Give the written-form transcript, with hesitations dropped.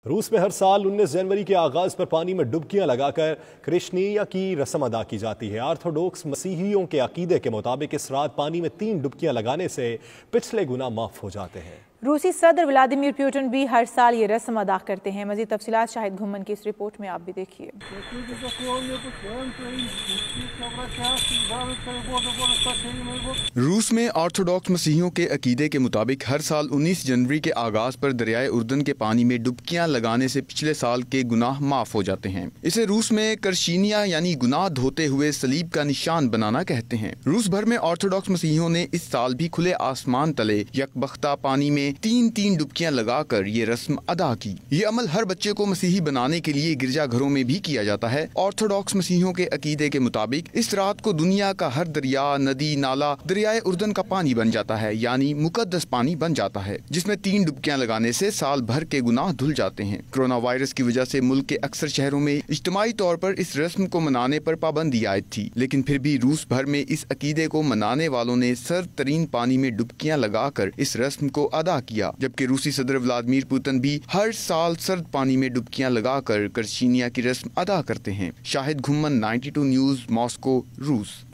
रूस में हर साल 19 जनवरी के आगाज पर पानी में डुबकियां लगाकर कृष्णिया की रस्म अदा की जाती है। ऑर्थोडॉक्स मसीहियों के अकीदे के मुताबिक इस रात पानी में 3 डुबकियां लगाने से पिछले गुनाह माफ हो जाते हैं। रूसी सदर व्लादिमीर पुतिन भी हर साल ये रस्म अदा करते हैं। मजीद तफसीलात शाहिद घुम्मन की इस रिपोर्ट में आप भी देखिए। रूस में ऑर्थोडॉक्स मसीहियों के अकीदे के मुताबिक हर साल 19 जनवरी के आगाज पर दरियाए उर्दन के पानी में डुबकियां लगाने से पिछले साल के गुनाह माफ हो जाते हैं। इसे रूस में करशीनिया यानी गुनाह धोते हुए सलीब का निशान बनाना कहते हैं। रूस भर में ऑर्थोडॉक्स मसीहियों ने इस साल भी खुले आसमान तले यकबख्ता पानी में 3-3 डुबकियां लगाकर ये रस्म अदा की। ये अमल हर बच्चे को मसीही बनाने के लिए गिरजाघरों में भी किया जाता है। ऑर्थोडॉक्स मसीहियों के अकीदे के मुताबिक इस रात को दुनिया का हर दरिया, नदी, नाला दरियाए उर्दन का पानी बन जाता है, यानी मुकद्दस पानी बन जाता है, जिसमें 3 डुबकियां लगाने से साल भर के गुनाह धुल जाते हैं। कोरोना वायरस की वजह से मुल्क के अक्सर शहरों में इज्तिमाई तौर पर इस रस्म को मनाने पर पाबंदी आयद थी, लेकिन फिर भी रूस भर में इस अकीदे को मनाने वालों ने सर्द तरीन पानी में डुबकियां लगाकर इस रस्म को अदा किया, जबकि रूसी सदर व्लादिमीर पुतिन भी हर साल सर्द पानी में डुबकियां लगाकर करशीनिया की रस्म अदा करते हैं। शाहिद घुम्मन, 92 न्यूज़, मॉस्को, रूस।